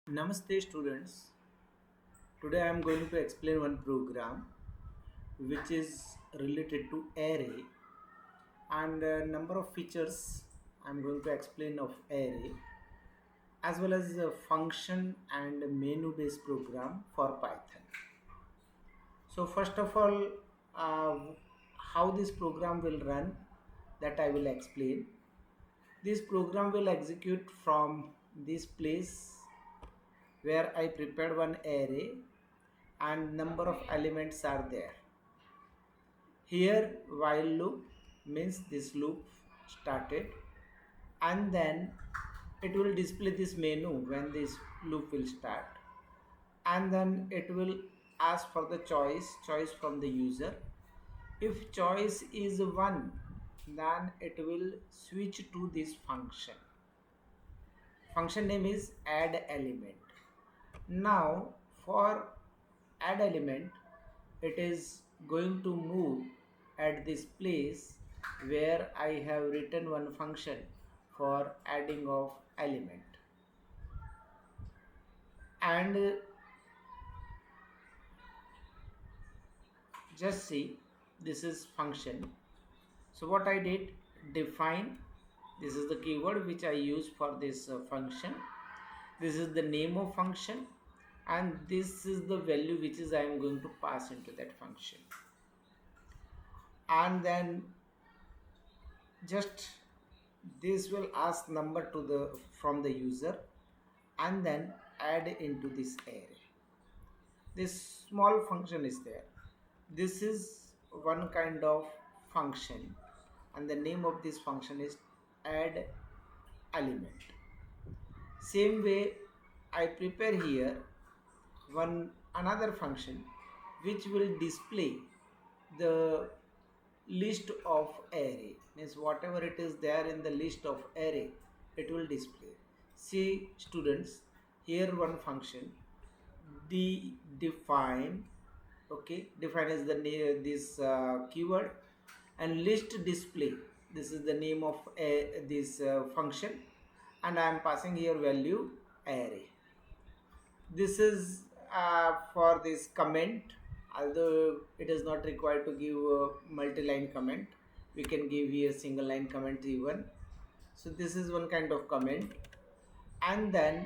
Namaste students. Today I am going to explain one program which is related to array and a number of features I am going to explain of array as well as a function and menu based program for Python. So first of all, uh, how this program will run, that I will explain. This program will execute from this place where I prepared one array and number of elements are there. Here while loop means this loop started, and then it will display this menu when this loop will start, and then it will ask for the choice from the user. If choice is 1, then it will switch to this function name is add element. Now for add element, it is going to move at this place where I have written one function for adding of element. And just see, this is function. So what I did, define, this is the keyword which I use for this function. This is the name of function, and this is the value which is I am going to pass into that function. And then just this will ask number to the from the user, and then add into this array. This small function is there. This is one kind of function, and the name of this function is add element. Same way I prepare here one another function which will display the list of array, means whatever it is there in the list of array, it will display. See students, here one function define. Okay, define is the name this keyword, and list display, this is the name of this function, and I am passing here value array. This is for this comment. Although it is not required to give a multi-line comment, we can give here single line comment even. So this is one kind of comment. And then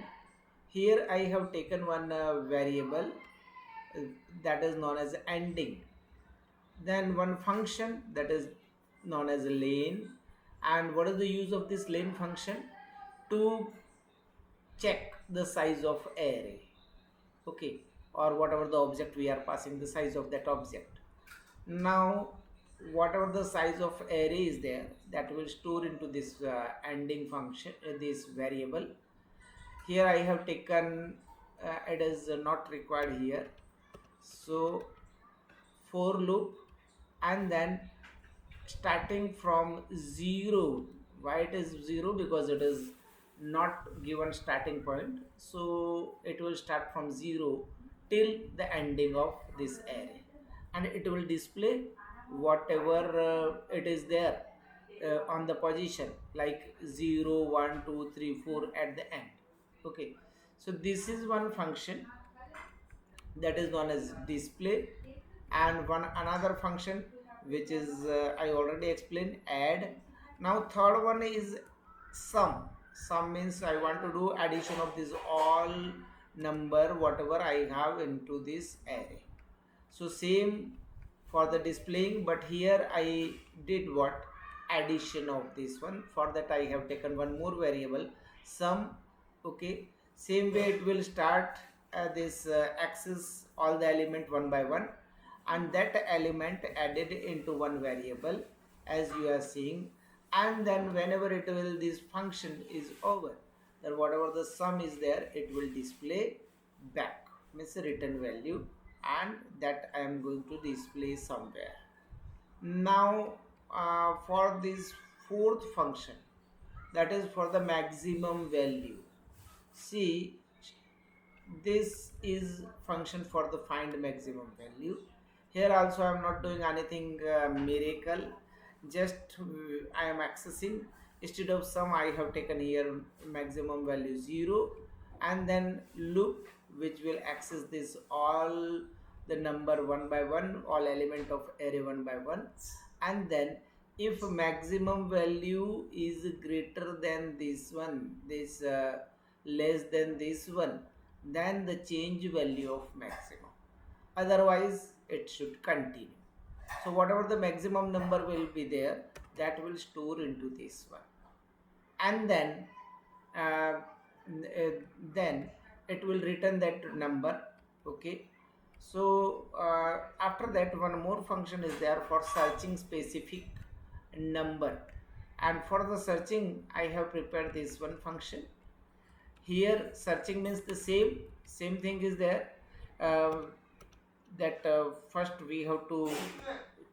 here I have taken one variable that is known as ending, then one function that is known as a len. And what is the use of this len function? To check the size of array. Okay, or whatever the object we are passing, the size of that object. Now whatever the size of array is there, that will store into this ending function, this variable. Here I have taken it is not required here, so for loop, and then starting from 0. Why it is 0? Because it is not given starting point, so it will start from 0 till the ending of this array, and it will display whatever it is there on the position, like 0 1 2 3 4 at the end. Okay, so this is one function that is known as display, and one another function which is I already explained, add. Now third one is sum means I want to do addition of this all number whatever I have into this array. So same for the displaying, but here I did what, addition of this one. For that I have taken one more variable, sum. Okay, same way it will start this access all the element one by one, and that element added into one variable as you are seeing. And then whenever it will this function is over, then whatever the sum is there, it will display back, means return value, and that I am going to display somewhere. Now for this fourth function, that is for the maximum value. See, this is function for the find maximum value. Here also I am not doing anything miracle, just I am accessing. Instead of sum I have taken here maximum value 0, and then loop which will access this all the number one by one, all element of array one by one. And then if maximum value is greater than this one, this less than this one, then the change value of maximum, otherwise it should continue. So whatever the maximum number will be there, that will store into this one. And uh, uh, then it will return that number. Okay, so after that, one more function is there for searching specific number, and for the searching I have prepared this one function. Here searching means the same thing is there, uh, that first we have to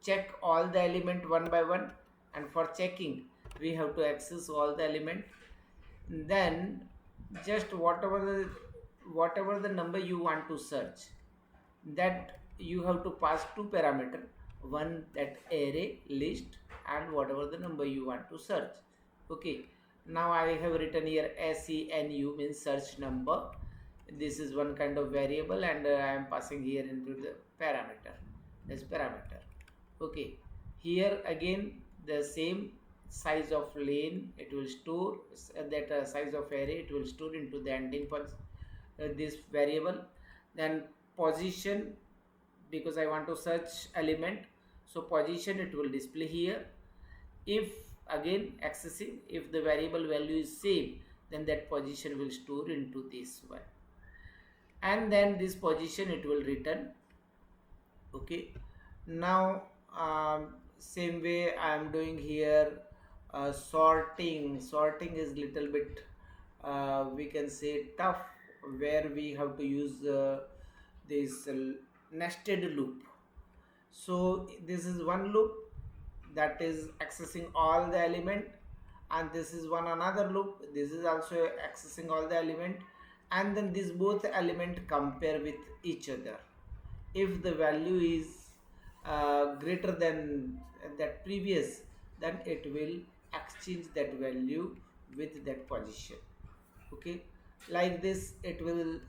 check all the element one by one, and for checking we have to access all the element. Then just whatever the number you want to search, that you have to pass two parameter, one that array list, and whatever the number you want to search. Okay, now I have written here SENU means search number. This is one kind of variable, and I am passing here into the parameter, this parameter. Okay, here again the same size of lane it will store, that size of array it will store into the ending this variable. Then position, because I want to search element, so position it will display here. If again accessing, if the variable value is same, then that position will store into this one, and then this position it will return. Okay, now same way I am doing here. Sorting is little bit, we can say, tough, where we have to use this nested loop. So this is one loop that is accessing all the element, and this is one another loop, this is also accessing all the element, and then these both element compare with each other. If the value is greater than that previous, then it will exchange that value with that position. Okay, like this it will,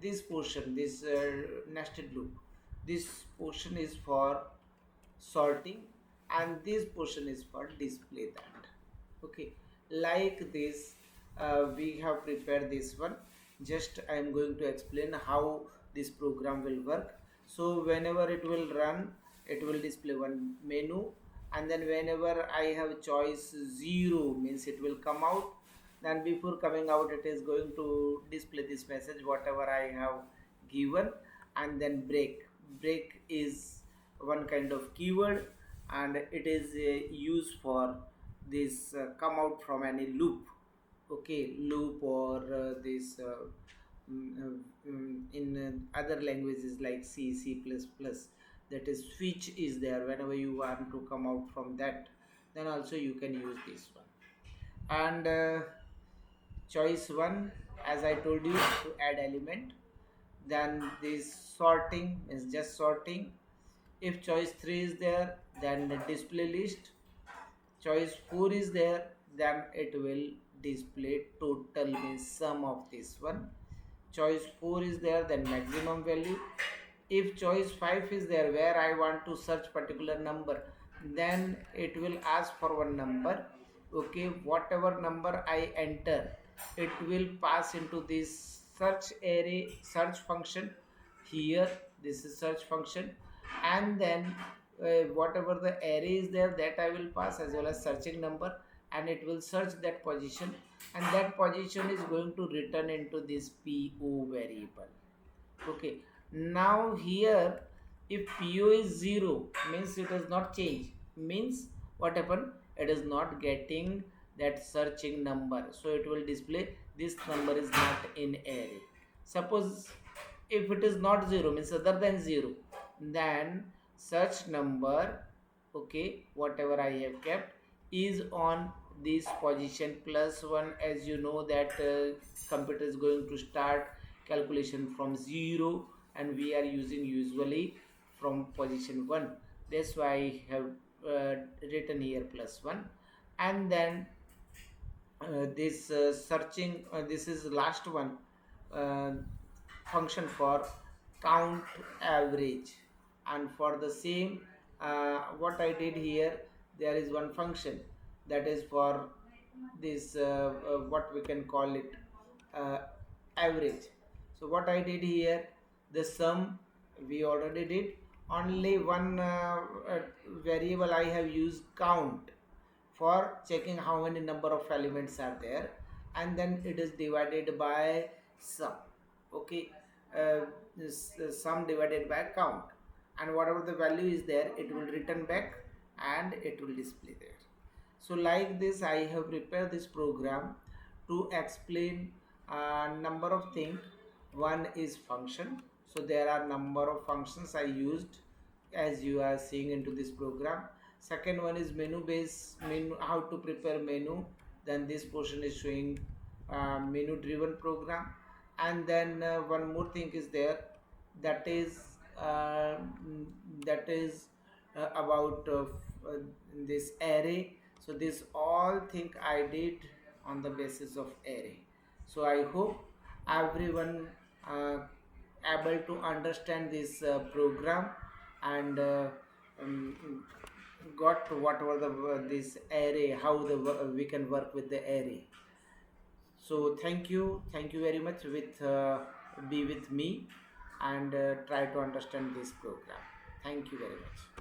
this portion, this nested loop, this portion is for sorting, and this portion is for display that. Okay, like this we have prepared this one. Just I am going to explain how this program will work. So whenever it will run, it will display one menu, and then whenever I have choice 0 means it will come out. Then before coming out, it is going to display this message whatever I have given. And then break is one kind of keyword, and it is used for this come out from any loop. Okay, loop, or this in other languages like C++, that is switch is there. Whenever you want to come out from that, then also you can use this one. And choice 1, as I told you, to add element. Then this sorting is just sorting. If choice 3 is there, then the display list. Choice 4 is there, then it will display total means sum of this one. Choice 4 is there, then maximum value. If choice 5 is there, where I want to search particular number, then it will ask for one number. Okay, whatever number I enter, it will pass into this search array, search function. Here this is search function, and then whatever the array is there, that I will pass, as well as searching number, and it will search that position, and that position is going to return into this PO variable. Okay, now here if PO is 0 means it has not changed, means what happened, it is not getting that searching number, so it will display this number is not in array. Suppose if it is not 0 means other than 0, then search number, okay, whatever I have kept, is on this position +1. As you know that computer is going to start calculation from 0, and we are using usually from position 1. That's why I have written here +1. And then this searching, this is last one, uh, function for count average. And for the same, what I did here, there is one function that is for this what we can call it, uh, average. So what I did here, the sum we already did. Only one uh, variable I have used, count, for checking how many number of elements are there, and then it is divided by sum. Okay, sum divided by count, and whatever the value is there, it will return back and it will display there. So like this I have prepared this program to explain a number of things. One is function, so there are number of functions I used, as you are seeing into this program. Second one is menu base, menu, how to prepare menu. Then this portion is showing menu driven program. And then one more thing is there, that is uh, mm, that is about this array. So this all thing I did on the basis of array. So I hope everyone uh, able to understand this program, and um, got whatever the this array, how the we can work with the array. So thank you very much with be with me, and try to understand this program. Thank you very much.